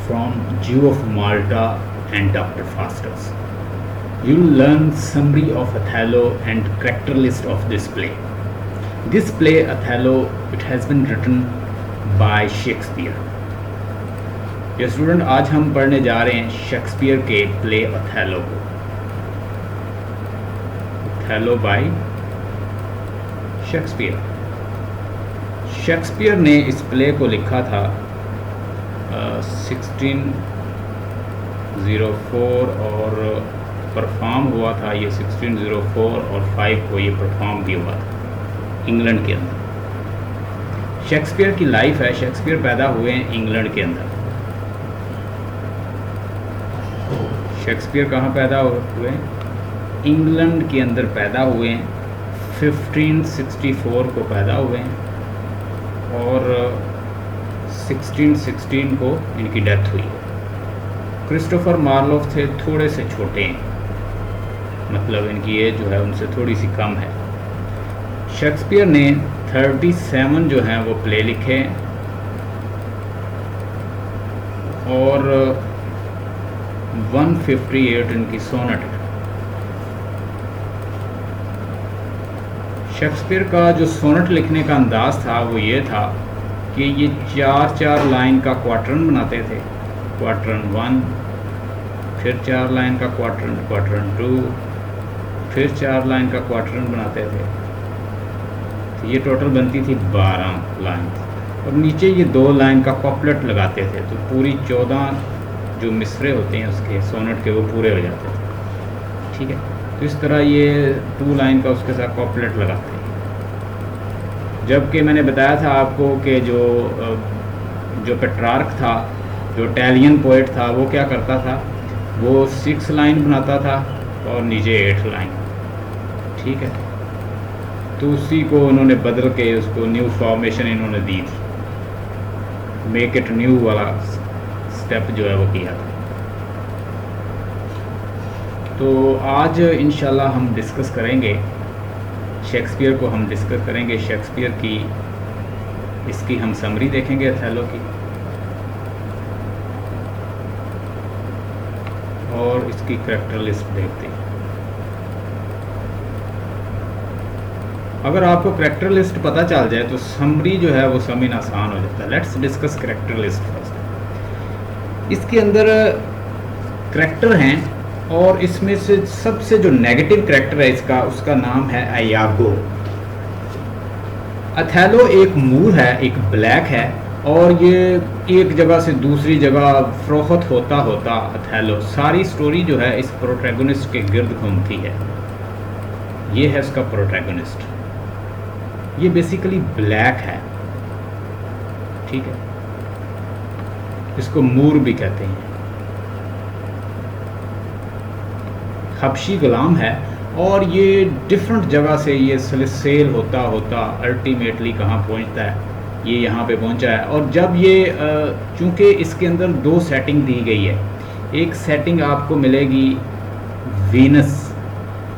from Jew of Malta and Dr. Faustus. You'll learn summary of Othello and character list of this play. This play, Othello, it has been written by Shakespeare. ये student, आज हम पढ़ने जा रहे हैं Shakespeare के play Othello को। Othello bye Shakespeare. Shakespeare ने इस प्ले को लिखा था 1604 और परफॉर्म हुआ था ये 1604 और 5 को ये परफॉर्म भी हुआ था इंग्लैंड के अंदर। शेक्सपियर की लाइफ है, शेक्सपियर पैदा हुए हैं इंग्लैंड के अंदर। शेक्सपियर कहाँ पैदा हुए? इंग्लैंड के अंदर पैदा हुए हैं। 1564 को पैदा हुए हैं और 1616 को इनकी डेथ हुई है। क्रिस्टोफर मार्लोव थे थोड़े से छोटे हैं, मतलब इनकी एज जो है उनसे थोड़ी सी कम है। शेक्सपियर ने 37 जो हैं वो प्ले लिखे और 158 इनकी सोनेट है। शेक्सपियर का जो सोनेट लिखने का अंदाज़ था वो ये था कि ये 4-4 लाइन का क्वार्टरन बनाते थे। क्वार्टरन 1, फिर 4 लाइन का क्वार्टरन 2, फिर 4 लाइन का क्वार्टरन बनाते थे। तो ये टोटल बनती थी 12 लाइन और नीचे ये 2 लाइन का कॉपलेट लगाते थे। तो पूरी 14 जो मिसरे होते हैं उसके सोनेट के वो पूरे हो जाते थे। ठीक है, तो इस तरह ये 2 लाइन का उसके साथ कॉपलेट लगाते हैं। जबकि मैंने बताया था आपको कि जो पेट्रार्क था, जो इटालियन पोएट था, वो क्या करता था, वो 6 लाइन बनाता था और नीचे 8 लाइन। ठीक है, तो उसी को उन्होंने बदल के उसको न्यू फॉर्मेशन इन्होंने दी थी, मेक इट न्यू वाला स्टेप जो है वो किया था। तो आज इंशाल्लाह हम डिस्कस करेंगे शेक्सपियर को, हम डिस्कस करेंगे शेक्सपियर की, इसकी हम समरी देखेंगे ओथेलो की और इसकी करैक्टर लिस्ट देखते हैं। अगर आपको करैक्टर लिस्ट पता चल जाए तो समरी जो है वो समझना आसान हो जाता है। Let's discuss character list first. इसके अंदर करैक्टर हैं और इसमें से सबसे जो नेगेटिव करैक्टर है इसका, उसका नाम है आयागो। ओथेलो एक मूर है, एक ब्लैक है और ये एक जगह से दूसरी जगह फरोख्त होता होता ओथेलो, सारी स्टोरी जो है इस प्रोटैगनिस्ट के गिर्द घूमती है। ये है इसका प्रोटैगनिस्ट। ये बेसिकली ब्लैक है। ठीक है, इसको मूर भी कहते हैं। हबशी गुलाम है और ये डिफरेंट जगह से ये सेल होता होता अल्टीमेटली कहाँ पहुँचता है, ये यहाँ पे पहुँचा है। और जब ये चूँकि इसके अंदर 2 सेटिंग दी गई है, एक सेटिंग आपको मिलेगी वीनस।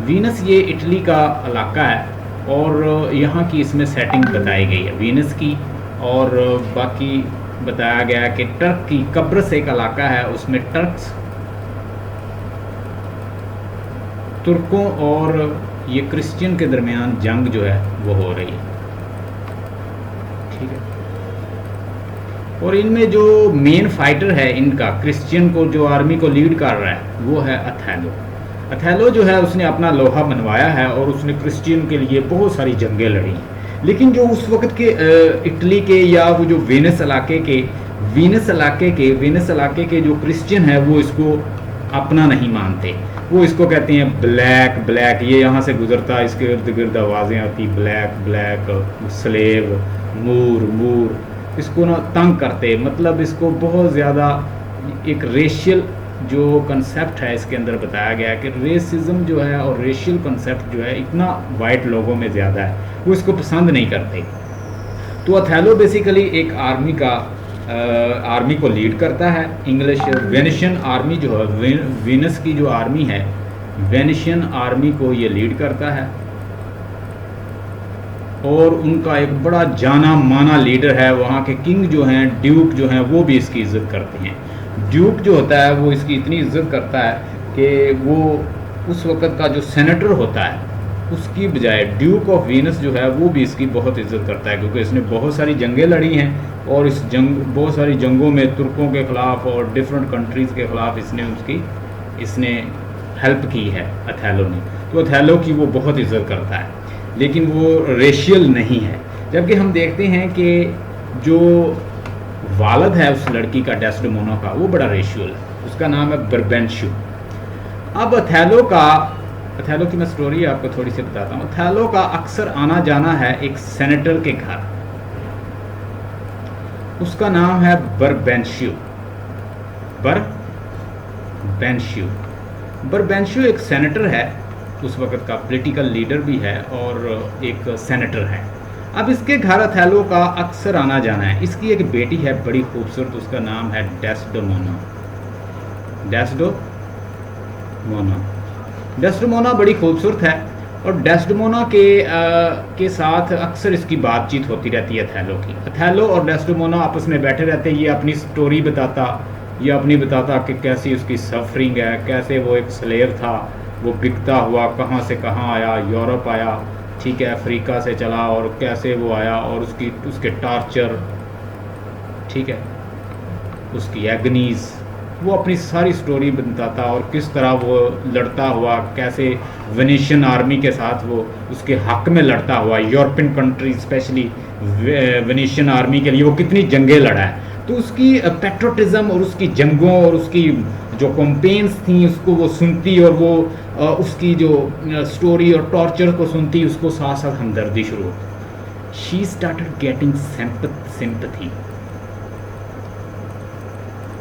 वीनस ये इटली का इलाका है और यहाँ की इसमें सेटिंग बताई गई है वीनस की। और बाकी बताया गया है कि टर्क की कब्रस एक इलाका है, उसमें तुर्कों और ये क्रिश्चियन के दरमियान जंग जो है वो हो रही है। ठीक है, और इनमें जो मेन फाइटर है इनका, क्रिश्चियन को जो आर्मी को लीड कर रहा है, वो है ओथेलो। ओथेलो जो है उसने अपना लोहा बनवाया है और उसने क्रिश्चियन के लिए बहुत सारी जंगें लड़ी। लेकिन जो उस वक्त के इटली के या वो जो वीनस इलाके के जो क्रिश्चियन है वो इसको अपना नहीं मानते। वो इसको कहते हैं ब्लैक ब्लैक। ये यहाँ से गुजरता है, इसके इर्द गिर्द आवाज़ें आती ब्लैक ब्लैक, स्लेव, मूर मूर। इसको ना तंग करते, मतलब इसको बहुत ज़्यादा एक रेशियल जो कंसेप्ट है इसके अंदर बताया गया है कि रेसिज्म जो है और रेशियल कंसेप्ट जो है इतना वाइट लोगों में ज़्यादा है, वो इसको पसंद नहीं करते। तो ओथेलो बेसिकली एक आर्मी को लीड करता है। इंग्लिश वेनिशियन आर्मी जो है, वीनस की जो आर्मी है, वेनिशियन आर्मी को ये लीड करता है और उनका एक बड़ा जाना माना लीडर है। वहाँ के किंग जो हैं, ड्यूक जो हैं, वो भी इसकी इज्जत करते हैं। ड्यूक जो होता है वो इसकी इतनी इज्जत करता है कि वो उस वक़्त का जो सेनेटर होता है उसकी बजाय ड्यूक ऑफ वीनस जो है वो भी इसकी बहुत इज्जत करता है, क्योंकि इसने बहुत सारी जंगें लड़ी हैं और इस बहुत सारी जंगों में तुर्कों के ख़िलाफ़ और डिफरेंट कंट्रीज़ के ख़िलाफ़ इसने हेल्प की है अथैलो ने। तो अथैलो की वो बहुत इज्जत करता है, लेकिन वो रेशियल नहीं है। जबकि हम देखते हैं कि जो वालद है उस लड़की का डेस्डेमोना का वो बड़ा रेशियल है, उसका नाम है बर्बेंशु। अब अथैलो की मैं स्टोरी आपको थोड़ी सी बताता हूँ। अथैलो का अक्सर आना जाना है एक सेनेटर के घर, उसका नाम है बर्बेंशु। बर्बेंशु एक सेनेटर है, उस वक़्त का पॉलिटिकल लीडर भी है और एक सेनेटर है। अब इसके घर अथैलो का अक्सर आना जाना है। इसकी एक बेटी है बड़ी खूबसूरत, उसका नाम है डेस्डेमोना बड़ी खूबसूरत है और डेस्डेमोना के साथ अक्सर इसकी बातचीत होती रहती है अथैलो की। अथैलो और डेस्डेमोना आपस में बैठे रहते हैं, ये अपनी स्टोरी बताता कि कैसी उसकी सफरिंग है, कैसे वो एक स्लेव था, वो बिकता हुआ कहाँ से कहाँ आया, यूरोप आया, ठीक है, अफ्रीका से चला और कैसे वो आया और उसके टार्चर, ठीक है, उसकी एगनीज़, वो अपनी सारी स्टोरी बताता और किस तरह वो लड़ता हुआ, कैसे वेनेशियन आर्मी के साथ वो उसके हक में लड़ता हुआ, European country specially Venetian army के लिए वो कितनी जंगें लड़ा है। तो उसकी पेट्रोटिज्म और उसकी जंगों और उसकी जो कंपेन्स थी उसको वो सुनती और वो उसकी जो स्टोरी और टॉर्चर को सुनती, उसको साथ साथ हमदर्दी शुरू होती। शी स्टार्टेड गेटिंग सिंपैथी,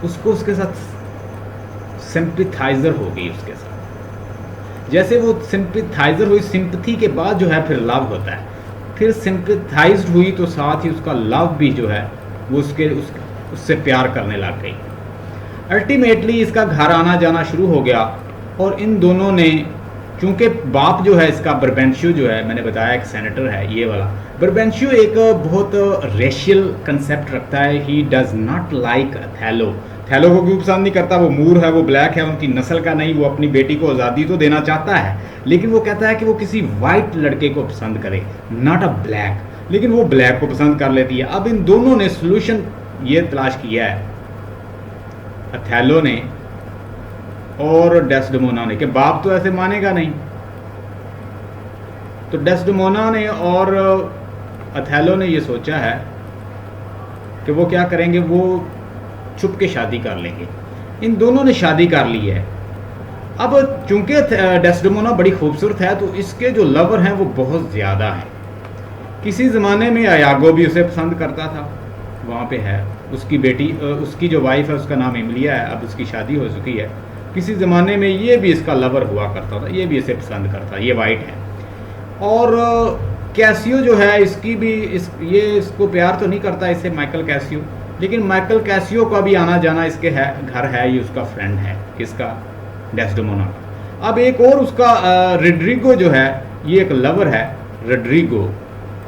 उसको उसके साथ सिंपैथाइजर हो गई उसके साथ। जैसे वो सिंपैथाइजर हुई, सिंपैथी के बाद जो है फिर लव होता है, फिर सिंपैथाइज्ड हुई तो साथ ही उसका लव भी जो है वो उससे प्यार करने लग गई। अल्टीमेटली इसका घर आना जाना शुरू हो गया और इन दोनों ने, चूँकि बाप जो है इसका बर्बेंशु जो है, मैंने बताया एक सेनेटर है ये वाला। बर्बेंशु एक बहुत रेशियल कंसेप्ट रखता है। ही डज नॉट लाइक अथैलो को क्यों पसंद नहीं करता? वो मूर है, वो ब्लैक है, उनकी नस्ल का नहीं। वो अपनी बेटी को आज़ादी तो देना चाहता है, लेकिन वो कहता है कि वो किसी वाइट लड़के को पसंद करे, नॉट अ ब्लैक, लेकिन वो ब्लैक को पसंद कर लेती है। अब इन दोनों ने सोल्यूशन ये तलाश किया है, अथैलो ने और डेस्डेमोना ने, कि बाप तो ऐसे मानेगा नहीं। तो डेस्डेमोना ने और अथैलो ने ये सोचा है कि वो क्या करेंगे, वो छुप के शादी कर लेंगे। इन दोनों ने शादी कर ली है। अब चूंकि डेस्डेमोना बड़ी खूबसूरत है तो इसके जो लवर हैं वो बहुत ज़्यादा हैं। किसी ज़माने में अयागो भी उसे पसंद करता था, वहाँ पे है उसकी बेटी, उसकी जो वाइफ है उसका नाम इमलिया है, अब उसकी शादी हो चुकी है। किसी ज़माने में ये भी इसका लवर हुआ करता था, ये भी इसे पसंद करता, ये वाइट है। और कैसियो जो है इसकी भी ये इसको प्यार तो नहीं करता इससे, माइकल कैसियो, लेकिन माइकल कैसियो का भी आना जाना इसके घर है, ये उसका फ्रेंड है, किसका? डेस्डेमोना का। अब एक और उसका रोड्रिगो जो है, ये एक लवर है रोड्रिगो।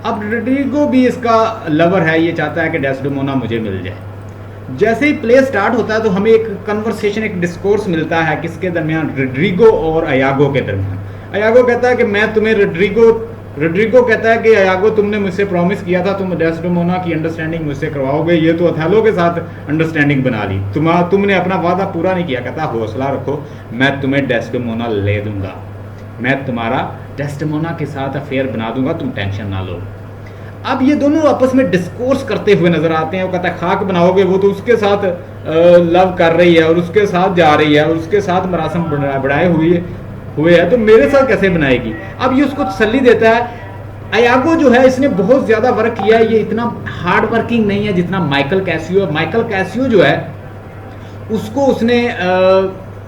अब रोड्रिगो भी इसका लवर है, ये चाहता है कि डेस्डेमोना मुझे मिल जाए। जैसे ही प्ले स्टार्ट होता है तो हमें एक कन्वर्सेशन, एक डिस्कोर्स मिलता है, किसके दरमियान? रोड्रिगो और अयागो के दरमियान। अयागो कहता है कि मैं तुम्हें रोड्रिगो कहता है कि अयागो तुमने मुझसे प्रॉमिस किया था तुम डेस्डेमोना की अंडरस्टैंडिंग मुझसे करवाओगे, ये तो अथैलो के साथ अंडरस्टैंडिंग बना ली, तुमने अपना वादा पूरा नहीं किया। कहता हौसला रखो, मैं तुम्हें डेस्डेमोना ले दूंगा, मैं तुम्हारा डेस्डेमोना के साथ अफेयर बना दूंगा, तुम टेंशन ना लो। अब ये दोनोों आपस में डिस्कोर्स करते हुए नजर आते हैं। वो कहता है खाक बनाओगे, वो तो उसके साथ लव कर रही है और उसके साथ जा रही है और उसके साथ मरासम बढ़ाए हुए है, तो मेरे साथ कैसे बनाएगी? अब ये उसको तसल्ली देता है। अयागो जो है इसने बहुत ज़्यादा वर्क किया है, ये इतना हार्ड वर्किंग नहीं है जितना माइकल कैसियो है। माइकल कैसियो जो है उसको उसने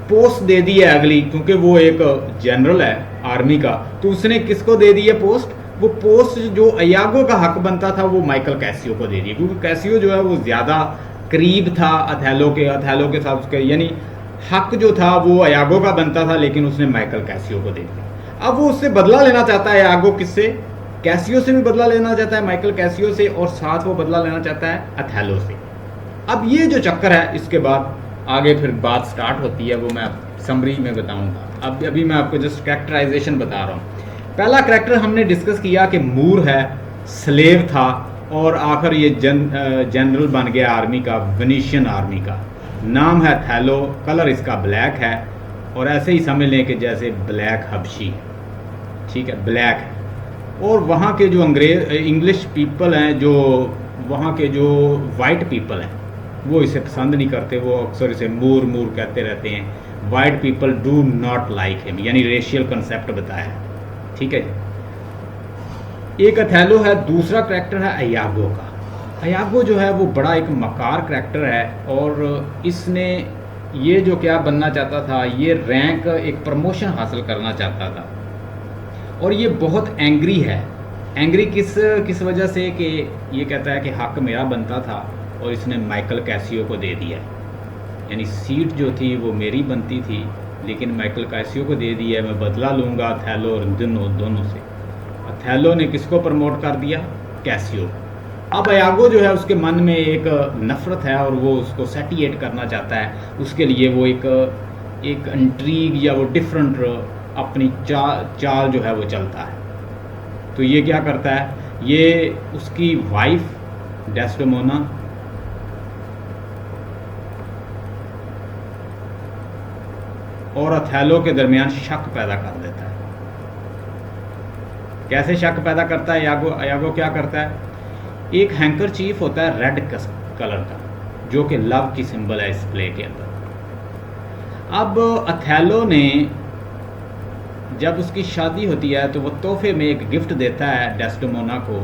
पोस्ट दे दी है अगली, क्योंकि वो एक जनरल है आर्मी का, तो उसने किसको दे दी है पोस्ट? वो पोस्ट जो अयागो का हक बनता था वो माइकल कैसियो को दे दी, क्योंकि कैसियो जो है वो ज़्यादा करीब था अथैलो के साथ, उसके यानी हक जो था वो अयागो का बनता था, लेकिन उसने माइकल कैसियो को दे दिया। अब वो उससे बदला लेना चाहता है, अयागो किससे? कैसियो से भी बदला लेना चाहता है, माइकल कैसियो से, और साथ वो बदला लेना चाहता है अथैलो से। अब ये जो चक्कर है, इसके बाद आगे फिर बात स्टार्ट होती है, वो मैं समरी में बताऊंगा। अब अभी मैं आपको जस्ट कैरेक्टराइजेशन बता रहा हूँ। पहला कैरेक्टर हमने डिस्कस किया कि मूर है, स्लेव था, और आखिर ये जनरल बन गया आर्मी का, वेनिशियन आर्मी का। नाम है थैलो, कलर इसका ब्लैक है, और ऐसे ही समझ लें कि जैसे ब्लैक हबशी, ठीक है, ब्लैक है। और वहाँ के जो इंग्लिश पीपल हैं, जो वहाँ के जो वाइट पीपल हैं, वो इसे पसंद नहीं करते, वो अक्सर इसे मूर मूर कहते रहते हैं। White people do not like him, यानी रेशियल कंसेप्ट बताया है, ठीक है जी। एक अथैलो है, दूसरा करैक्टर है अयागो का। अयागो जो है वो बड़ा एक मकार करैक्टर है, और इसने ये जो क्या बनना चाहता था, ये रैंक, एक प्रमोशन हासिल करना चाहता था, और ये बहुत एंग्री है। एंग्री किस वजह से कि ये कहता है कि हक मेरा बनता था और इसने माइकल कैसियो को दे दिया, यानी सीट जो थी वो मेरी बनती थी, लेकिन माइकल कैसियो को दे दिया है, मैं बदला लूँगा अथैलो और दोनों से। अथैलो ने किसको प्रमोट कर दिया? कैसियो। अब अयागो जो है उसके मन में एक नफ़रत है, और वो उसको सैटिएट करना चाहता है। उसके लिए वो एक इंट्रीग या वो डिफरेंट अपनी चाल जो है वो चलता है। तो ये क्या करता है, ये उसकी वाइफ डेस्डेमोना और अथैलो के दरमियान शक पैदा कर देता है। कैसे शक पैदा करता है अयागो क्या करता है, एक हैंकर चीफ होता है रेड कलर का, जो कि लव की सिंबल है इस प्ले के अंदर। अब अथैलो ने जब उसकी शादी होती है तो वो तोहफे में एक गिफ्ट देता है डेस्डेमोना को,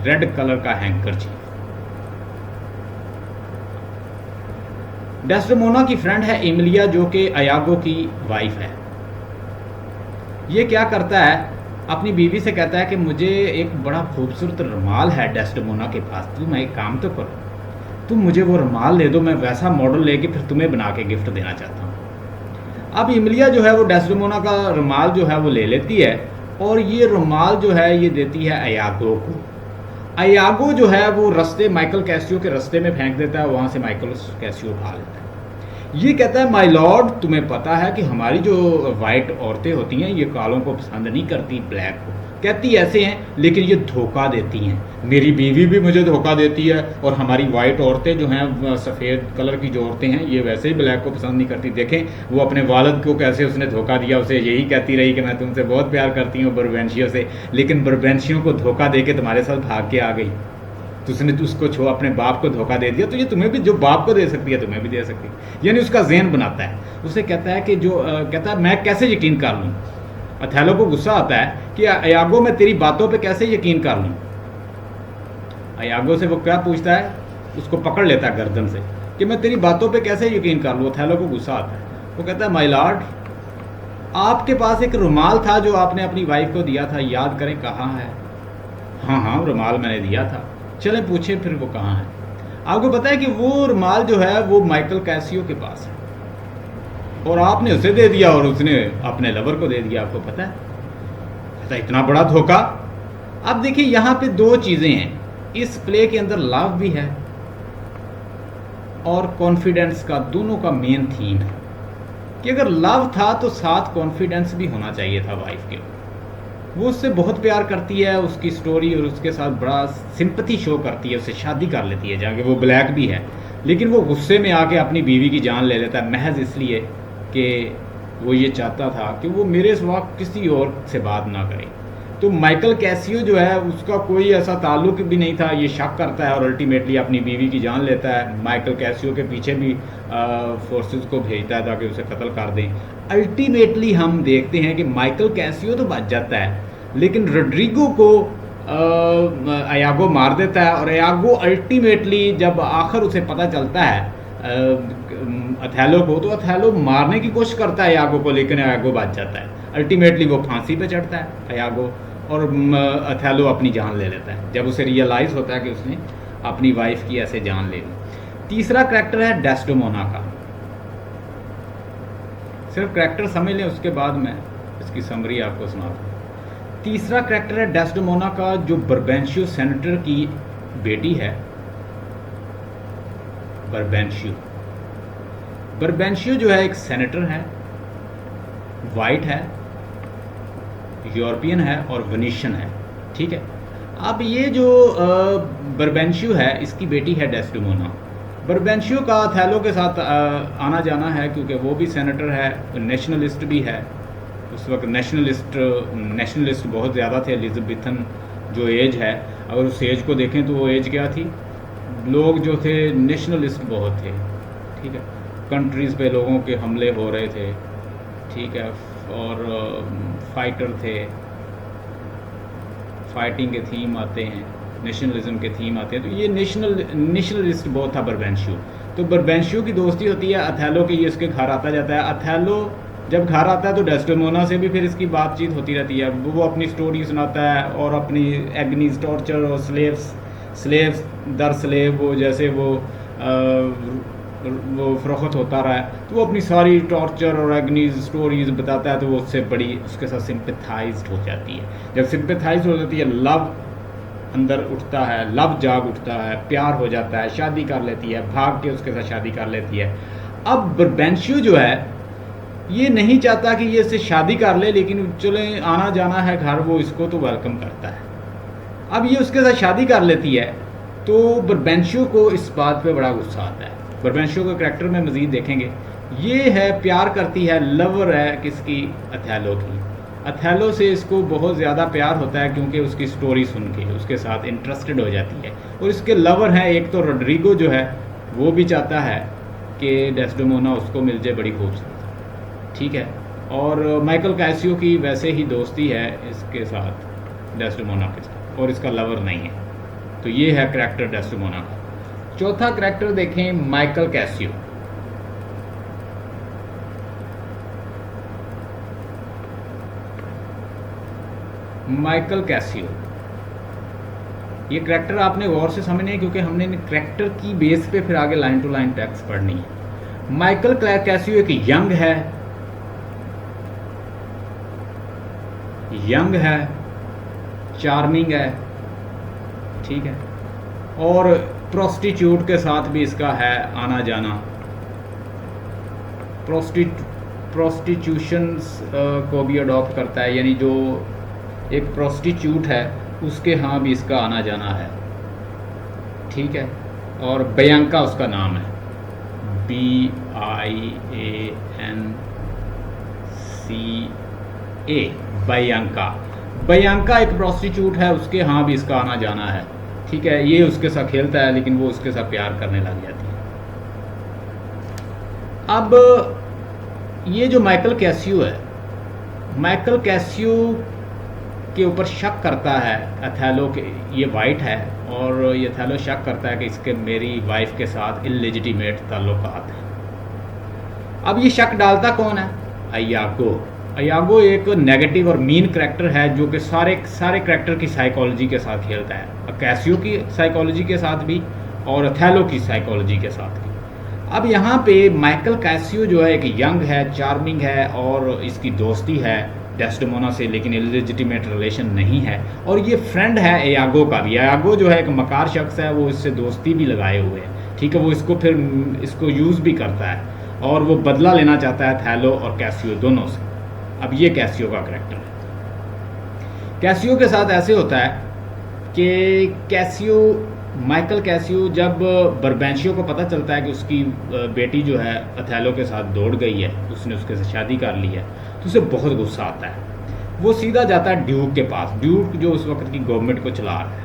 रेड कलर का हैंकर चीफ। डेस्डेमोना की फ्रेंड है एमिलिया, जो कि अयागो की वाइफ है। ये क्या करता है, अपनी बीवी से कहता है कि मुझे एक बड़ा खूबसूरत रुमाल है डेस्डेमोना के पास, तुम एक काम तो करो, तुम मुझे वो रुमाल ले दो, मैं वैसा मॉडल लेके फिर तुम्हें बना के गिफ्ट देना चाहता हूँ। अब एमिलिया जो है वो डेस्डेमोना का रुमाल जो है वो ले लेती है, और ये रुमाल जो है ये देती है अयागो को। अयागो जो है वो माइकल कैसियो के रास्ते में फेंक देता है, वहाँ से माइकल कैसियो उठा लेता है। ये कहता है, माय लॉर्ड, तुम्हें पता है कि हमारी जो वाइट औरतें होती हैं ये कालों को पसंद नहीं करती, ब्लैक को। कहती ऐसे हैं, लेकिन ये धोखा देती हैं, मेरी बीवी भी मुझे धोखा देती है, और हमारी वाइट औरतें जो हैं, सफ़ेद कलर की जो औरतें हैं, ये वैसे ही ब्लैक को पसंद नहीं करती। देखें वो अपने वालिद को कैसे उसने धोखा दिया, उसे यही कहती रही कि मैं तुमसे बहुत प्यार करती हूँ बर्बेंशियो से, लेकिन बर्बेंशियो को धोखा दे के तुम्हारे साथ भाग के आ गई, तो उसने उसको अपने बाप को धोखा दे दिया, तो ये तुम्हें भी, जो बाप को दे सकती है तुम्हें भी दे सकती है। यानी उसका ज़हन बनाता है। उसे कहता है कि कहता है मैं कैसे यकीन कर लूँ। अथैलो को गुस्सा आता है कि अयागो मैं तेरी बातों पे कैसे यकीन कर लूँ। अयागो से वो क्या पूछता है, उसको पकड़ लेता है गर्दन से कि मैं तेरी बातों पे कैसे यकीन कर लूँ। अथैलो को गुस्सा आता है, वो कहता है, माय लॉर्ड, आपके पास एक रुमाल था जो आपने अपनी वाइफ को दिया था, याद करें कहाँ है? हाँ रुमाल मैंने दिया था, चलें पूछे फिर वो कहाँ है। आपको पता है कि वो रुमाल जो है वो माइकल कैसियो के पास है, और आपने उसे दे दिया और उसने अपने लवर को दे दिया, आपको पता है? तो इतना बड़ा धोखा। अब देखिए यहाँ पे दो चीज़ें हैं इस प्ले के अंदर, लव भी है और कॉन्फिडेंस का, दोनों का मेन थीम है कि अगर लव था तो साथ कॉन्फिडेंस भी होना चाहिए था वाइफ के। वो उससे बहुत प्यार करती है, उसकी स्टोरी और उसके साथ बड़ा सिंपैथी शो करती है, उससे शादी कर लेती है जाके, वो ब्लैक भी है, लेकिन वो गुस्से में आके अपनी बीवी की जान ले लेता है, महज इसलिए कि वो ये चाहता था कि वो मेरे सिवा किसी और से बात ना करे। तो माइकल कैसियो जो है उसका कोई ऐसा ताल्लुक भी नहीं था, ये शक करता है और अल्टीमेटली अपनी बीवी की जान लेता है। माइकल कैसियो के पीछे भी फोर्सेस को भेजता है ताकि उसे कत्ल कर दें। अल्टीमेटली हम देखते हैं कि माइकल कैसियो तो बच जाता है, लेकिन रोड्रिगो को अयागो मार देता है, और अयागो अल्टीमेटली जब आखिर उसे पता चलता है अथैलो को, तो अथैलो मारने की कोशिश करता है अयागो को, लेकिन अयागो बच जाता है। अल्टीमेटली वो फांसी पे चढ़ता है अयागो, और अथैलो अपनी जान ले लेता है जब उसे रियलाइज़ होता है कि उसने अपनी वाइफ की ऐसे जान ले ली। तीसरा करैक्टर है डेस्डेमोना का। सिर्फ करैक्टर समझ लें, उसके बाद मैं इसकी समरी आपको सुनाता हूँ। तीसरा करैक्टर है डेस्डेमोना का, जो बर्बेंशियो सेनेटर की बेटी है। बर्बेंशियो बर्बेंशियो जो है एक सेनेटर है, वाइट है, यूरोपियन है और वेनिशियन है, ठीक है। अब ये जो बर्बेंशियो है, इसकी बेटी है डेस्डेमोना। बर्बेंशियो का अथैलो के साथ आना जाना है क्योंकि वो भी सेनेटर है, नेशनलिस्ट भी है। उस वक्त नेशनलिस्ट बहुत ज़्यादा थे। एलिज़ाबेथन जो एज है, अगर उस एज को देखें तो वो एज क्या थी, लोग जो थे नेशनलिस्ट बहुत थे, ठीक है। कंट्रीज़ पे लोगों के हमले हो रहे थे, ठीक है, और फाइटर थे, फाइटिंग के थीम आते हैं, नेशनलिज्म के थीम आते हैं, तो ये नेशनलिस्ट बहुत था बर्बेंशियो। तो बर्बेंशियो की दोस्ती होती है अथैलो की, ये इसके घर आता जाता है। अथैलो जब घर आता है तो डेस्डेमोना से भी फिर इसकी बातचीत होती रहती है, वो अपनी स्टोरी सुनाता है और अपनी एग्नीज टॉर्चर और स्लेव्स दर स्लेव वो जैसे वो फ़रोख्त होता रहा है, तो वो अपनी सारी टॉर्चर और एग्नीज स्टोरीज बताता है, तो वो उससे बड़ी उसके साथ सिंपैथाइज्ड हो जाती है। जब सिंपैथाइज्ड हो जाती है, लव अंदर उठता है, लव जाग उठता है, प्यार हो जाता है, शादी कर लेती है, भाग के उसके साथ शादी कर लेती है। अब बर्बेंशियो जो है ये नहीं चाहता कि ये इससे शादी कर ले, लेकिन चले आना जाना है घर, वो इसको तो वेलकम करता है। अब ये उसके साथ शादी कर लेती है, तो बर्बेंशियो को इस बात पे बड़ा गुस्सा आता है। बर्बेंशियो के करैक्टर में मज़ीद देखेंगे, ये है प्यार करती है, लवर है किसकी, अथैलो की। अथैलो से इसको बहुत ज़्यादा प्यार होता है क्योंकि उसकी स्टोरी सुन के उसके साथ इंटरेस्टेड हो जाती है। और इसके लवर हैं, एक तो रोड्रिगो जो है वो भी चाहता है कि डेस्डेमोना उसको मिल जाए, बड़ी खूबसूरत, ठीक है। और माइकल कैसियो की वैसे ही दोस्ती है इसके साथ, डेस्डेमोना के साथ, और इसका लवर नहीं है। तो ये है करैक्टर डेस्डेमोना का। चौथा करैक्टर देखें, माइकल कैसियो। माइकल कैसियो ये करैक्टर आपने गौर से समझना है क्योंकि हमने करैक्टर की बेस पे फिर आगे लाइन टू लाइन टेक्स्ट पढ़नी है। माइकल कैसियो एक यंग है, चार्मिंग है, ठीक है, और प्रोस्टिट्यूट के साथ भी इसका है आना जाना। प्रोस्टिट्यूशंस को भी अडॉप्ट करता है, यानी जो एक प्रोस्टिट्यूट है उसके यहाँ भी इसका आना जाना है, ठीक है। और बियांका उसका नाम है, बियांका। बियांका एक प्रोस्टिट्यूट है, उसके यहाँ भी इसका आना जाना है, ठीक है। ये उसके साथ खेलता है लेकिन वो उसके साथ प्यार करने लग जाती है। अब ये जो माइकल कैसियो है, माइकल कैसियो के ऊपर शक करता है अथैलो के, ये वाइट है और ये अथैलो शक करता है कि इसके मेरी वाइफ के साथ इलेजिटिमेट ताल्लुकात हैं। अब ये शक डालता कौन है, अयागो एक नेगेटिव और मीन करैक्टर है जो कि सारे करैक्टर की साइकोलॉजी के साथ खेलता है, कैसियो की साइकोलॉजी के साथ भी और अथैलो की साइकोलॉजी के साथ भी। अब यहाँ पे माइकल कैसियो जो है एक यंग है, चार्मिंग है और इसकी दोस्ती है डेस्डेमोना से, लेकिन इलेजिटिमेट रिलेशन नहीं है। और ये फ्रेंड है अयागो का भी। अयागो जो है एक मकार शख्स है, वो इससे दोस्ती भी लगाए हुए है, ठीक है। वो इसको यूज़ भी करता है और वो बदला लेना चाहता है थैलो और कैसियो दोनों से। अब ये कैसियो का करैक्टर है। कैसियो के साथ ऐसे होता है कि माइकल कैसियो जब बर्बेंशियो को पता चलता है कि उसकी बेटी जो है अथैलो के साथ दौड़ गई है, उसने उसके साथ शादी कर ली है, तो उसे बहुत गुस्सा आता है। वो सीधा जाता है ड्यूक के पास, ड्यूक जो उस वक्त की गवर्नमेंट को चला रहा है,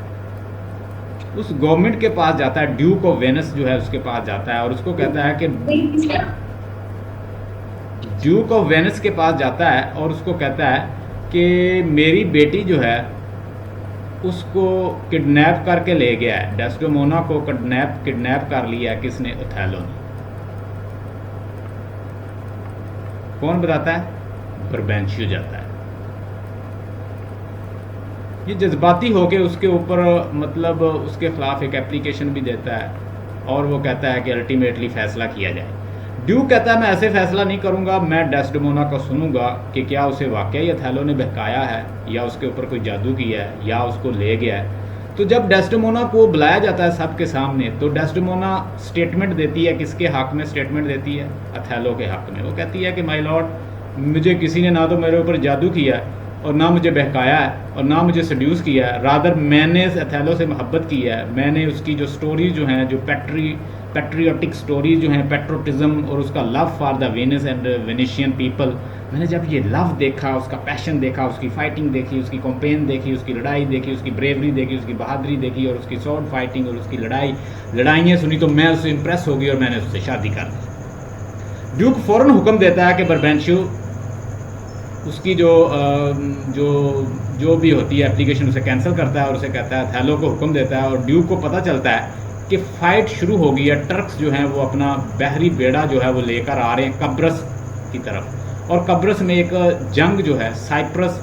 उस गवर्नमेंट के पास जाता है, ड्यूक ऑफ वेनिस जो है उसके पास जाता है और उसको कहता है कि ड्यूक ऑफ वेनिस के पास जाता है और उसको कहता है कि मेरी बेटी जो है उसको किडनैप करके ले गया है, डेस्डेमोना को किडनैप कर लिया है, किसने, अथैलो ने। कौन बताता है, बर्बेंशियो जाता है। ये जज्बाती होके उसके ऊपर मतलब उसके खिलाफ एक एप्लीकेशन भी देता है और वो कहता है कि अल्टीमेटली फैसला किया जाए। ड्यूक कहता है मैं ऐसे फैसला नहीं करूंगा, मैं डेस्डेमोना को सुनूंगा कि क्या उसे वाकई अथैलो ने बहकाया है या उसके ऊपर कोई जादू किया है या उसको ले गया है। तो जब डेस्डेमोना को बुलाया जाता है सबके सामने, तो डेस्डेमोना स्टेटमेंट देती है, किसके हक में स्टेटमेंट देती है? अथेलो के हक में। वो कहती है कि माय लॉर्ड, मुझे किसी ने ना तो मेरे ऊपर जादू किया है और ना मुझे बहकाया है और ना मुझे सड्यूस किया है, रादर मैंने अथेलो से मोहब्बत की है। मैंने उसकी जो स्टोरीज जो हैं, जो पैट्रियोटिक स्टोरीज जो हैं, पैट्रोटिज्म और उसका love for the Venice and Venetian people, मैंने जब ये लव देखा, उसका पैशन देखा, उसकी फाइटिंग देखी, उसकी कंपेन देखी, उसकी लड़ाई देखी, उसकी ब्रेवरी देखी, उसकी बहादुरी देखी और उसकी स्वॉर्ड फाइटिंग और उसकी लड़ाइयाँ सुनी, तो मैं उससे इम्प्रेस हो गई और मैंने उससे शादी कर ली। ड्यूक फ़ौरन हुक्म देता है कि बर्बेंशियो उसकी जो भी होती है एप्लीकेशन उसे कैंसिल करता है और उसे कहता है, अथेलो को हुक्म देता है। और ड्यूक को पता चलता है कि फ़ाइट शुरू हो गई है। टर्क्स जो हैं वो अपना बहरी बेड़ा जो है वो लेकर आ रहे हैं कब्रस की तरफ, और कब्रस में एक जंग जो है, साइप्रस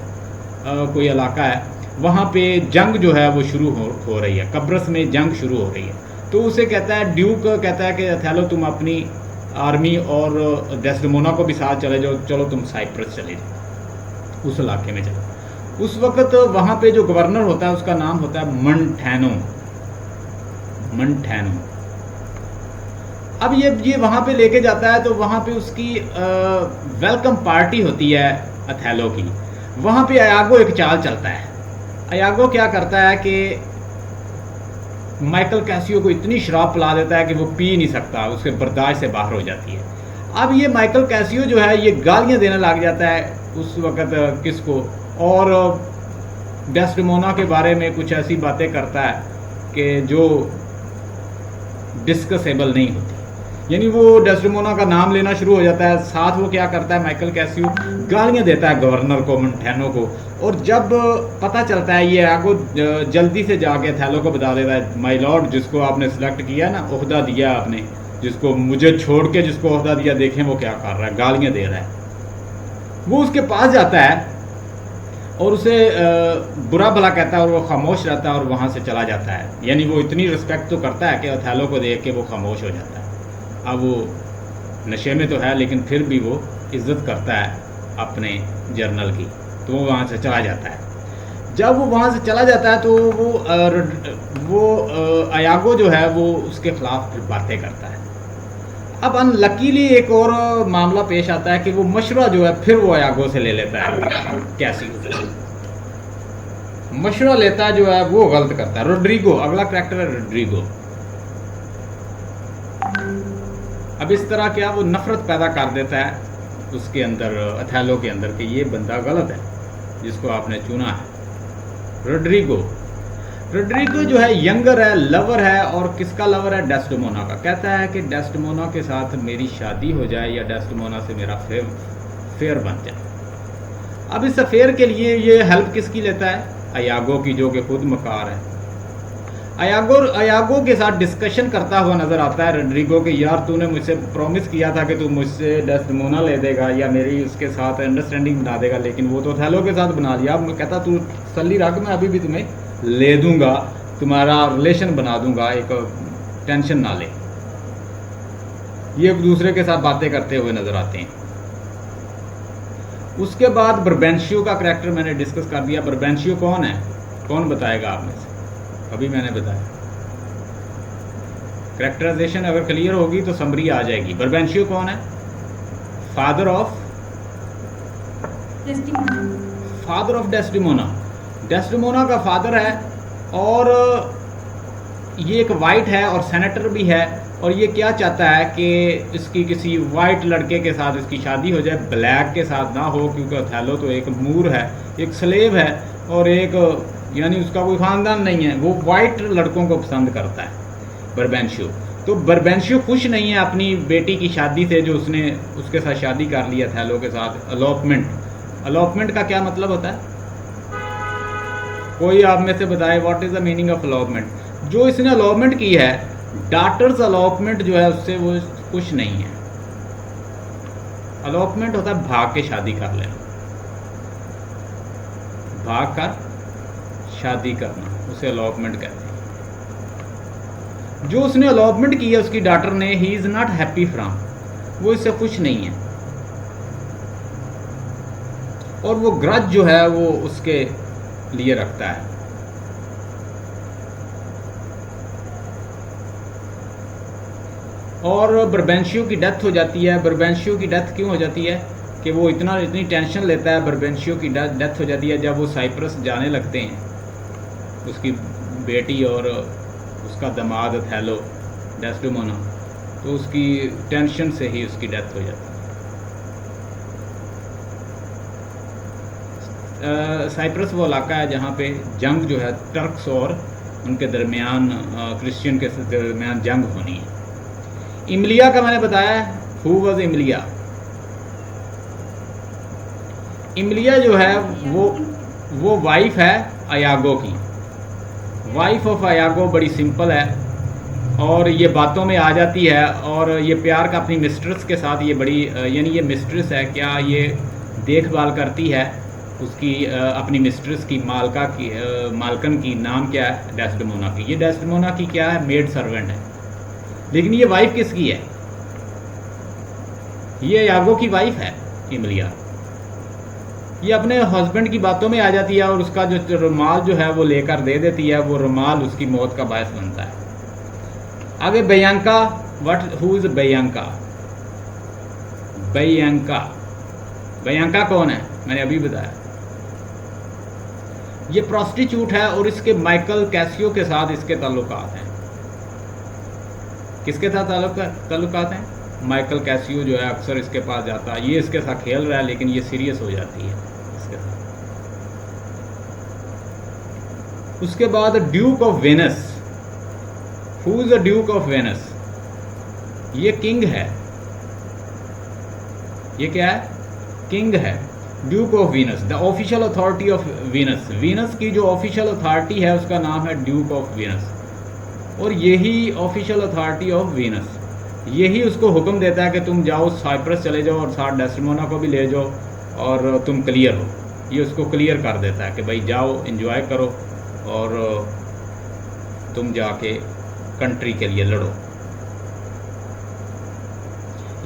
कोई इलाका है, वहाँ पे जंग जो है वो शुरू हो रही है। कब्रस में जंग शुरू हो रही है। तो उसे कहता है, ड्यूक कहता है कि अथेलो तुम अपनी आर्मी और डेस्डेमोना को भी साथ चले जाओ, चलो तुम साइप्रस चले जाओ, उस इलाके में चलो। उस वक्त वहाँ पे जो गवर्नर होता है उसका नाम होता है मंटैनो। अब ये वहाँ पे लेके जाता है, तो वहाँ पे उसकी वेलकम पार्टी होती है अथेलो की। वहाँ पे अयागो एक चाल चलता है। अयागो क्या करता है कि माइकल कैसियो को इतनी शराब पिला देता है कि वो पी नहीं सकता, उसके बर्दाश्त से बाहर हो जाती है। अब ये माइकल कैसियो जो है ये गालियाँ देने लग जाता है उस वक़्त किसको, और डेस्डेमोना के बारे में कुछ ऐसी बातें करता है कि जो डिस्कसेबल नहीं होती। यानी वो डेस्डेमोना का नाम लेना शुरू हो जाता है। साथ वो क्या करता है, माइकल कैसियो गालियाँ देता है गवर्नर को, मंटैनो को। और जब पता चलता है, ये आगो जल्दी से जाके अथेलो को बता देता है, माय लॉर्ड जिसको आपने सिलेक्ट किया ना, ओहदा दिया आपने, जिसको मुझे छोड़ के जिसको ओहदा दिया, देखें वो क्या कर रहा है, गालियाँ दे रहा है। वो उसके पास जाता है और उसे बुरा भला कहता है और वो खामोश रहता है और वहाँ से चला जाता है। यानी वो इतनी रिस्पेक्ट तो करता है कि अथेलो को देख के वो खामोश हो जाता है। अब वो नशे में तो है लेकिन फिर भी वो इज्जत करता है अपने जर्नल की, तो वो वहाँ से चला जाता है। जब वो वहाँ से चला जाता है तो वो अयागो जो है वो उसके खिलाफ फिर बातें करता है। अब अनलकीली एक और मामला पेश आता है कि वो मशवरा जो है फिर वो अयागो से ले लेता है। कैसी मशवरा लेता है जो है वो गलत करता है। रोड्रिगो अगला कैरेक्टर है, रोड्रिगो। अब इस तरह क्या वो नफरत पैदा कर देता है उसके अंदर, अथेलो के अंदर, कि ये बंदा गलत है जिसको आपने चुना है। रोड्रिगो जो है यंगर है, लवर है, और किसका लवर है? डेस्डेमोना का। कहता है कि डेस्डेमोना के साथ मेरी शादी हो जाए या डेस्डेमोना से मेरा फेयर बन जाए। अब इस अफेयर के लिए ये हेल्प किसकी लेता है? अयागो की, जो कि खुद मकार है। अयागो के साथ डिस्कशन करता हुआ नजर आता है रोड्रिगो के, यार तूने मुझसे प्रॉमिस किया था कि तू मुझसे डेस्डेमोना ले देगा या मेरी उसके साथ अंडरस्टैंडिंग बना देगा, लेकिन वो तो अथेलो के साथ बना लिया। अब मैं कहता तू तसल्ली रख, मैं अभी भी तुम्हें ले दूंगा, तुम्हारा रिलेशन बना दूंगा, एक टेंशन ना ले। ये एक दूसरे के साथ बातें करते हुए नजर आते हैं। उसके बाद बर्बेंशियो का करैक्टर मैंने डिस्कस कर दिया। बर्बेंशियो कौन है? कौन बताएगा आप में से? अभी मैंने बताया। करैक्टराइजेशन अगर क्लियर होगी तो समरी आ जाएगी। बर्बेंशियो कौन है? Father of Desdemona. डेस्डेमोना का फादर है, और ये एक वाइट है और सेनेटर भी है, और ये क्या चाहता है कि इसकी किसी वाइट लड़के के साथ इसकी शादी हो जाए, ब्लैक के साथ ना हो, क्योंकि अथेलो तो एक मूर है, एक स्लेव है, और एक यानी उसका कोई ख़ानदान नहीं है। वो वाइट लड़कों को पसंद करता है बर्बेंशियो। तो बर्बेंशियो खुश नहीं है अपनी बेटी की शादी से, जो उसने उसके साथ शादी कर ली अथेलो के साथ। अलॉपमेंट का क्या मतलब होता है? कोई आप में से बताए, what is the meaning of elopement? जो इसने अलॉपमेंट की है, डॉटर्स अलॉपमेंट जो है उससे वो खुश नहीं है। अलॉपमेंट होता है भाग के शादी कर लेना, भाग कर शादी करना, उसे अलॉपमेंट कहते हैं। जो उसने अलॉपमेंट की है उसकी डॉटर ने, he is not happy from, वो इससे खुश नहीं है, और वो ग्रज जो है वो उसके लिए रखता है। और बर्बेंशियो की डेथ हो जाती है। बर्बेंशियो की डेथ क्यों हो जाती है कि वो इतनी टेंशन लेता है। बर्बेंशियो की डेथ हो जाती है जब वो साइप्रस जाने लगते हैं, उसकी बेटी और उसका दामाद अथेलो डेस्डेमोना, तो उसकी टेंशन से ही उसकी डेथ हो जाती है। साइप्रस वो इलाका है जहाँ पे जंग जो है टर्क्स और उनके दरमियान, क्रिश्चियन के दरमियान जंग होनी है। इमलिया का मैंने बताया, हु वाज इमलिया। इमलिया जो है वो वाइफ है अयागो की। वाइफ ऑफ अयागो बड़ी सिंपल है और ये बातों में आ जाती है और ये प्यार का अपनी मिस्ट्रेस के साथ, ये बड़ी यानी ये मिस्ट्रेस है क्या, ये देखभाल करती है उसकी अपनी मिस्ट्रेस की, मालकन की। नाम क्या है? डेस्डेमोना की। ये डेस्डेमोना की क्या है? मेड सर्वेंट है। लेकिन ये वाइफ किसकी है? ये अयागो की वाइफ है इमलिया। ये अपने हस्बैंड की बातों में आ जाती है और उसका जो रुमाल जो है वो लेकर दे देती है। वो रुमाल उसकी मौत का बायस बनता है। आगे Bianca. Who is Bianca? Bianca कौन है? मैंने अभी बताया। ये प्रोस्टिट्यूट है और इसके माइकल कैसियो के साथ इसके ताल्लुकात हैं। किसके साथ ताल्लुकात हैं? माइकल कैसियो जो है अक्सर इसके पास जाता है। ये इसके साथ खेल रहा है लेकिन ये सीरियस हो जाती है इसके साथ। उसके बाद duke of Venice. Who is the duke of Venice? ये किंग है। ये क्या है? किंग है। Duke of Venice, the official authority of Venice. Venice की जो ऑफिशियल अथॉरिटी है उसका नाम है ड्यूक ऑफ वीनस। और यही ऑफिशियल अथॉरिटी ऑफ वीनस, यही उसको हुक्म देता है कि तुम जाओ साइप्रस चले जाओ और साथ डेस्डेमोना को भी ले जाओ और तुम क्लियर हो। ये उसको क्लियर कर देता है कि भाई जाओ, एंजॉय करो और तुम जाके कंट्री के लिए लड़ो।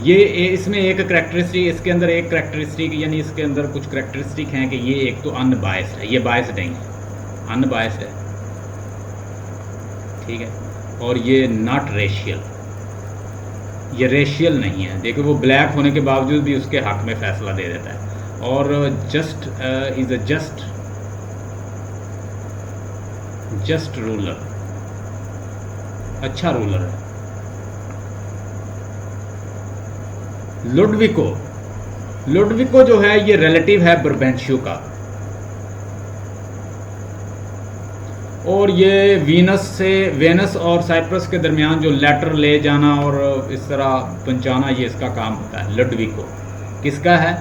ये इसमें एक करेक्टरिस्टिक, इसके अंदर एक करेक्टरिस्टिक, यानी इसके अंदर कुछ करेक्टरिस्टिक हैं कि ये एक तो अनबायस्ड है। ये बायस्ड नहीं है, अनबायस्ड है, ठीक है। और ये नॉट रेशियल, ये रेशियल नहीं है। देखो वो ब्लैक होने के बावजूद भी उसके हक में फैसला दे देता है। और just is a just ruler, अच्छा रूलर है। लुडविको जो है ये रिलेटिव है बर्बेंशियो का। और ये वेनस और साइप्रस के दरमियान जो लेटर ले जाना और इस तरह पहुंचाना, ये इसका काम होता है। लुडविको किसका है?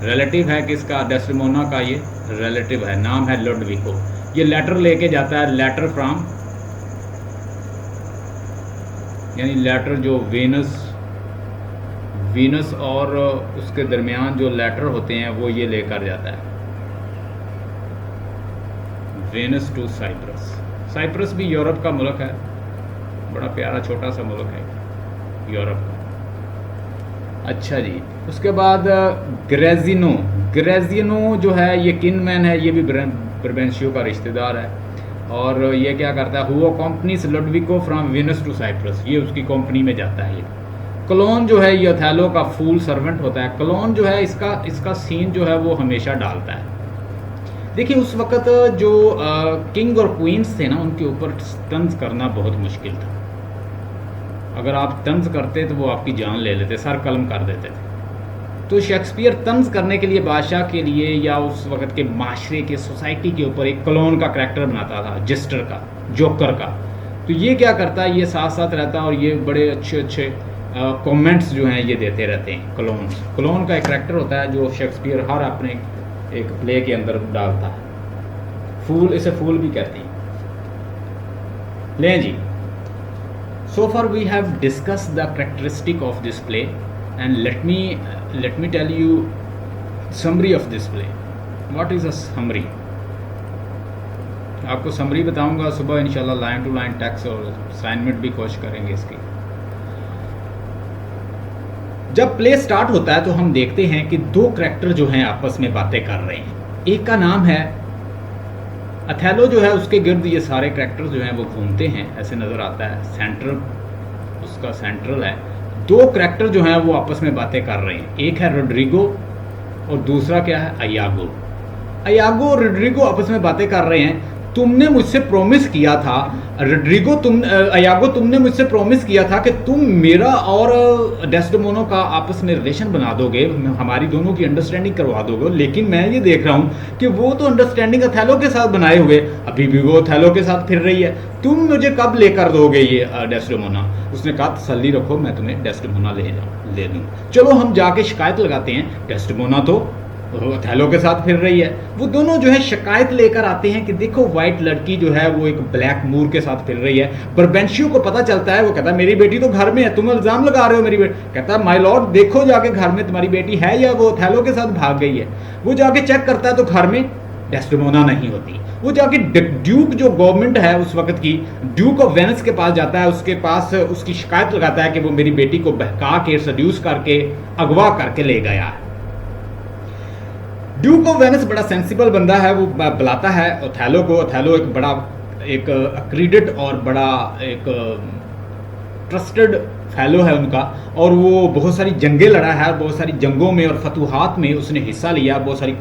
रिलेटिव है किसका? डेस्डेमोना का ये रिलेटिव है, नाम है लुडविको। ये लेटर लेके जाता है, लेटर फ्रॉम, यानी लेटर जो वीनस और उसके दरमियान जो लेटर होते हैं वो ये लेकर जाता है। Venice to Cyprus. साइप्रस भी यूरोप का मुल्क है, बड़ा प्यारा छोटा सा मुल्क है यूरोप का। अच्छा जी, उसके बाद ग्रेजिनो जो है ये किनमैन है, ये भी बर्बेंशियो का रिश्तेदार है। और ये क्या करता है? हुआ companies Ludovico from Venice to Cyprus, ये उसकी कंपनी में जाता है। ये क्लोन जो है ये ओथेलो का फूल सर्वेंट होता है। क्लोन जो है इसका सीन जो है वो हमेशा डालता है। देखिए उस वक़्त जो किंग और क्वींस थे ना, उनके ऊपर तंज करना बहुत मुश्किल था। अगर आप तंज करते तो वो आपकी जान ले लेते, सर कलम कर देते थे। तो शेक्सपियर तंज करने के लिए बादशाह के लिए या उस वक़्त के माशरे के, सोसाइटी के ऊपर एक क्लोन का करैक्टर बनाता था, जिस्टर का, जोकर का। तो ये क्या करता है? ये साथ साथ रहता है और ये बड़े अच्छे कमेंट्स जो हैं ये देते रहते हैं। क्लोन का एक करैक्टर होता है जो शेक्सपियर हर अपने एक प्ले के अंदर डालता है। फूल, इसे फूल भी कहते हैं। लें जी, so far we have discussed the characteristic of this play and let me tell you summary of this play. What is a summary? आपको समरी बताऊंगा सुबह इंशाल्लाह, लाइन टू लाइन टेक्स्ट और असाइनमेंट भी कोशिश करेंगे इसकी। जब प्ले स्टार्ट होता है तो हम देखते हैं कि दो करैक्टर जो हैं आपस में बातें कर रहे हैं। एक का नाम है अथेलो, जो है उसके गिर्द ये सारे करैक्टर्स जो हैं वो घूमते हैं, ऐसे नज़र आता है। सेंटर उसका सेंट्रल है, दो करैक्टर जो हैं वो आपस में बातें कर रहे हैं, एक है रोड्रिगो और दूसरा क्या है, अयागो। अयागो और रोड्रिगो आपस में बातें कर रहे हैं, तुमने मुझसे प्रॉमिस किया था रोड्रिगो, अयागो तुमने मुझसे प्रॉमिस किया था कि तुम मेरा और डेस्डेमोना का आपस में रिलेशन बना दोगे, हमारी दोनों की अंडरस्टैंडिंग करवा दोगे, लेकिन मैं ये देख रहा हूँ कि वो तो अंडरस्टैंडिंग अथेलो के साथ बनाए हुए, अभी भी वो अथेलो के साथ फिर रही है, तुम मुझे कब लेकर दोगे ये डेस्डेमोना। उसने कहा तसल्ली रखो, मैं तुम्हें डेस्डेमोना ले दूँ। चलो हम जाके शिकायत लगाते हैं, डेस्डेमोना तो अथेलो के साथ फिर रही है। वो दोनों जो है शिकायत लेकर आते हैं कि देखो वाइट लड़की जो है वो एक ब्लैक मूर के साथ फिर रही है। बरबेंशियो को पता चलता है, वो कहता है मेरी बेटी तो घर में है, तुम इल्जाम लगा रहे हो मेरी बेटी। कहता है माय लॉर्ड देखो जाके घर में तुम्हारी बेटी है या वो अथेलो के साथ भाग गई है। वो जाके चेक करता है तो घर में डेस्डेमोना नहीं होती। वो जाके ड्यूक जो गवर्नमेंट है उस वक्त की, ड्यूक ऑफ वेनिस के पास जाता है, उसके पास उसकी शिकायत लगाता है कि वो मेरी बेटी को बहका के सड्यूस करके अगवा करके ले गया है। ड्यूक ऑफ वेनिस बड़ा सेंसिबल बंदा है, वो बुलाता है ओथेलो को। ओथेलो एक बड़ा एक अक्रीडेड और बड़ा एक ट्रस्टेड फेलो है उनका, और वो बहुत सारी जंगें लड़ा है, बहुत सारी जंगों में और फतूहात में उसने हिस्सा लिया, बहुत सारी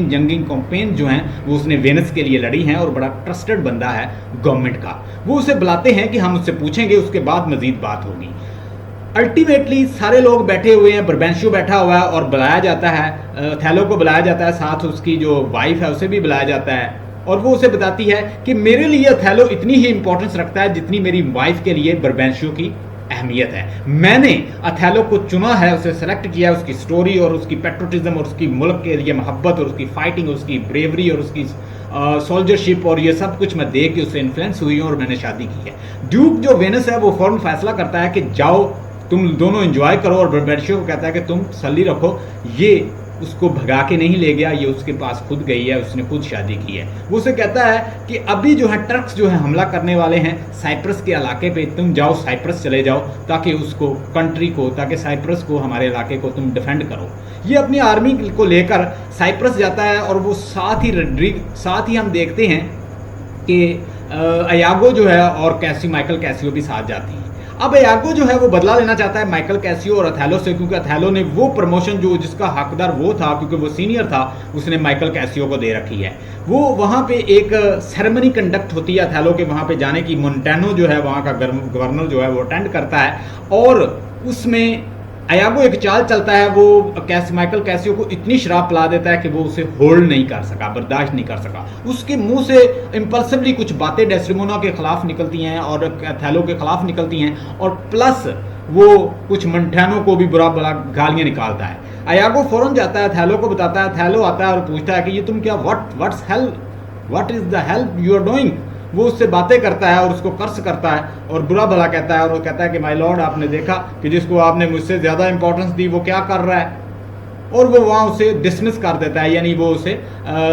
जंगिंग कॉम्पेन जो हैं वो उसने वेनिस के लिए लड़ी हैं, और बड़ा ट्रस्टेड बंदा है गवर्नमेंट का। वो उसे बुलाते हैं कि हम उससे पूछेंगे, उसके बाद मजीद बात होगी। अल्टीमेटली सारे लोग बैठे हुए हैं, बरबेंशियो बैठा हुआ है और बुलाया जाता है, अथेलो को बुलाया जाता है, साथ उसकी जो वाइफ है उसे भी बुलाया जाता है, और वो उसे बताती है कि मेरे लिए अथेलो इतनी ही इंपॉर्टेंस रखता है जितनी मेरी वाइफ के लिए बरबेंशियो की अहमियत है। मैंने अथेलो को चुना है, उसे सेलेक्ट किया है, उसकी स्टोरी और उसकी पेट्रोटिज्म और उसकी मुल्क के लिए मोहब्बत और उसकी फाइटिंग और उसकी ब्रेवरी और उसकी सोल्जरशिप और ये सब कुछ मैं देख के उससे इन्फ्लुएंस हुई हूँ और मैंने शादी की है। ड्यूक जो वेनिस है वो फौरन फैसला करता है कि जाओ तुम दोनों एंजॉय करो, और बरबेंशियो को कहता है कि तुम तसल्ली रखो, ये उसको भगा के नहीं ले गया, ये उसके पास खुद गई है, उसने खुद शादी की है। वो उसे कहता है कि अभी जो है टर्क्स जो है हमला करने वाले हैं साइप्रस के इलाके पे, तुम जाओ साइप्रस चले जाओ ताकि उसको कंट्री को, ताकि साइप्रस को, हमारे इलाके को तुम डिफेंड करो। ये अपनी आर्मी को लेकर साइप्रस जाता है, और वो साथ ही हम देखते हैं कि अयागो जो है और माइकल कैसियो भी साथ जाती हैं। अब अयागो जो है वो बदला लेना चाहता है माइकल कैसियो और अथेलो से, क्योंकि अथेलो ने वो प्रमोशन जो जिसका हकदार वो था, क्योंकि वो सीनियर था, उसने माइकल कैसियो को दे रखी है। वो वहाँ पे एक सेरेमनी कंडक्ट होती है अथेलो के वहाँ पे जाने की। मोन्टेनो जो है वहाँ का गवर्नर जो है वो अटेंड करता है, और उसमें अयागो एक चाल चलता है, वो माइकल कैसियो को इतनी शराब पिला देता है कि वो उसे होल्ड नहीं कर सका, बर्दाश्त नहीं कर सका। उसके मुंह से इम्पल्सिवली कुछ बातें डेस्डेमोना के खिलाफ निकलती हैं और अथेलो के खिलाफ निकलती हैं, और प्लस वो कुछ मोन्टेनो को भी बुरा भला गालियां निकालता है। अयागो फौरन जाता है, अथेलो को बताता है, अथेलो आता है और पूछता है कि ये तुम क्या what is the help you are doing. वो उससे बातें करता है और उसको कर्स करता है और बुरा भला कहता है, और वो कहता है कि माय लॉर्ड आपने देखा कि जिसको आपने मुझसे ज़्यादा इंपॉर्टेंस दी वो क्या कर रहा है, और वो वहाँ उसे डिसमिस कर देता है, यानी वो उसे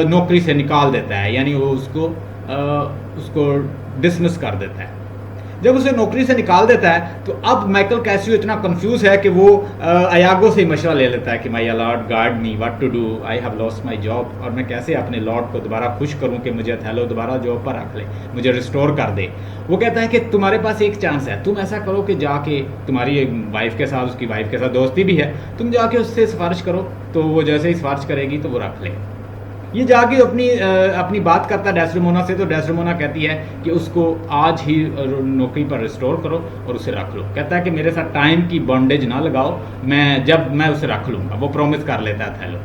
नौकरी से निकाल देता है, यानी वो उसको डिसमिस कर देता है। जब उसे नौकरी से निकाल देता है तो अब माइकल कैसियो इतना कंफ्यूज है कि वो अयागो से मशवरा ले लेता है कि my lord guard me what to do, I have lost my job, और मैं कैसे अपने लॉर्ड को दोबारा खुश करूं कि मुझे अथेलो दोबारा जॉब पर रख ले, मुझे रिस्टोर कर दे। वो कहता है कि तुम्हारे पास एक चांस है, तुम ऐसा करो कि जाके तुम्हारी वाइफ के साथ, उसकी वाइफ के साथ दोस्ती भी है, तुम जाके उससे सिफारिश करो, तो वो जैसे ही सिफारिश करेगी तो वो रख ले। ये जाके अपनी बात करता है डेस्डेमोना से, तो डेस्डेमोना कहती है कि उसको आज ही नौकरी पर रिस्टोर करो और उसे रख लो। कहता है कि मेरे साथ टाइम की बॉन्डेज ना लगाओ, मैं उसे रख लूँगा। वो प्रॉमिस कर लेता है अथेलो।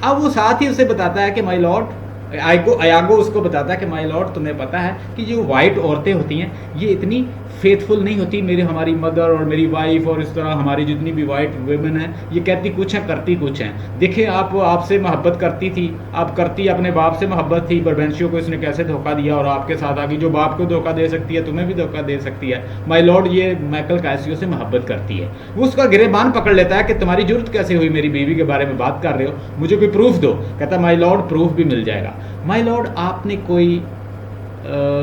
अब वो साथ ही उसे बताता है कि माय लॉर्ड, अयागो उसको बताता है कि माय लॉर्ड तुम्हें पता है कि जो वाइट औरतें होती हैं ये इतनी फेथफुल नहीं होती, हमारी मदर और मेरी वाइफ और इस तरह हमारी जितनी भी वाइट वुमेन हैं, ये कहती कुछ हैं करती कुछ हैं। देखिए आपसे मोहब्बत करती थी, आप करती अपने बाप से मोहब्बत थी, बरबेंशियो को इसने कैसे धोखा दिया और आपके साथ आ गई। जो बाप को धोखा दे सकती है तुम्हें भी धोखा दे सकती है। माय लॉर्ड ये माइकल कैसियो से मोहब्बत करती है। वो उसका गिरेबान पकड़ लेता है कि तुम्हारी जरूरत कैसे हुई मेरी बीवी के बारे में बात कर रहे हो, मुझे कोई प्रूफ दो। कहता माय लॉर्ड प्रूफ भी मिल जाएगा। माय लॉर्ड आपने कोई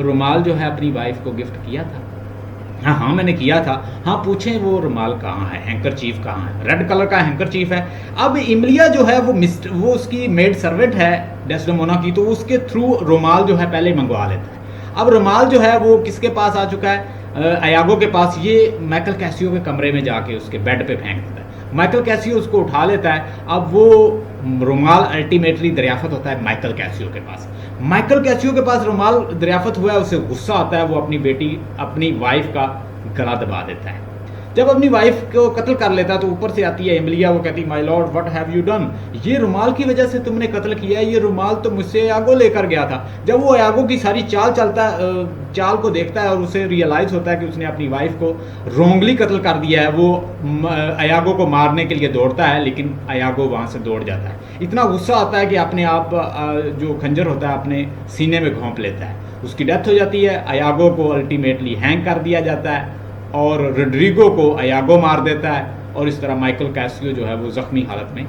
रुमाल जो है अपनी वाइफ को गिफ्ट किया था? हाँ मैंने किया था। हाँ पूछें वो रुमाल कहाँ है, हैंकरचीफ कहाँ है? रेड कलर का हैंकरचीफ है। अब इमलिया जो है वो उसकी मेड सर्वेंट है डेस्डेमोना की, तो उसके थ्रू रुमाल जो है पहले मंगवा लेता है। अब रुमाल जो है वो किसके पास आ चुका है? अयागो के पास, ये माइकल कैसियो के कमरे में जाके उसके बेड पे फेंक देता है। माइकल कैसियो उसको उठा लेता है। अब वो रुमाल अल्टीमेटली दरियाफत होता है माइकल कैसियो के पास। माइकल कैसियो के पास रुमाल दरियाफत हुआ है, उसे गुस्सा आता है, वो अपनी वाइफ का गला दबा देता है। जब अपनी वाइफ को कत्ल कर लेता है तो ऊपर से आती है एमिलिया, वो कहती है my Lord what have you done, ये रुमाल की वजह से तुमने कत्ल किया है, ये रुमाल तो मुझसे अयागो लेकर गया था। जब वो अयागो की सारी चाल को देखता है और उसे रियलाइज़ होता है कि उसने अपनी वाइफ को रोंगली कत्ल कर दिया है, वो अयागो को मारने के लिए दौड़ता है, लेकिन अयागो वहाँ से दौड़ जाता है। इतना गुस्सा आता है कि अपने आप जो खंजर होता है अपने सीने में घोंप लेता है, उसकी डेथ हो जाती है। अयागो को अल्टीमेटली हैंग कर दिया जाता है और रोड्रिगो को अयागो मार देता है, और इस तरह माइकल कैसियो जो है वो ज़ख्मी हालत में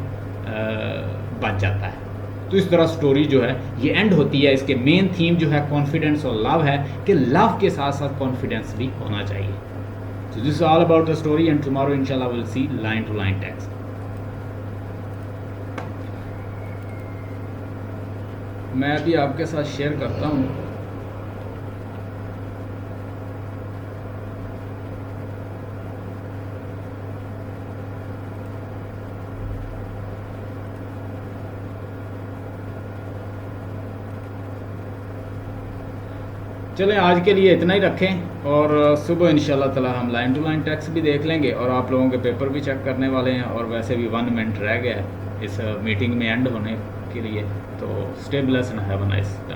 बच जाता है। तो इस तरह स्टोरी जो है ये एंड होती है। इसके मेन थीम जो है कॉन्फिडेंस और लव है, कि लव के साथ साथ कॉन्फिडेंस भी होना चाहिए। So this is all about the story and tomorrow इंशाल्लाह will see line to line text. मैं अभी आपके साथ शेयर करता हूँ। चलें, आज के लिए इतना ही रखें, और सुबह इंशाल्लाह ताला हम लाइन टू लाइन टेक्स्ट भी देख लेंगे, और आप लोगों के पेपर भी चेक करने वाले हैं, और वैसे भी 1 मिनट रह गया है इस मीटिंग में एंड होने के लिए। तो stay blessed and have a nice time.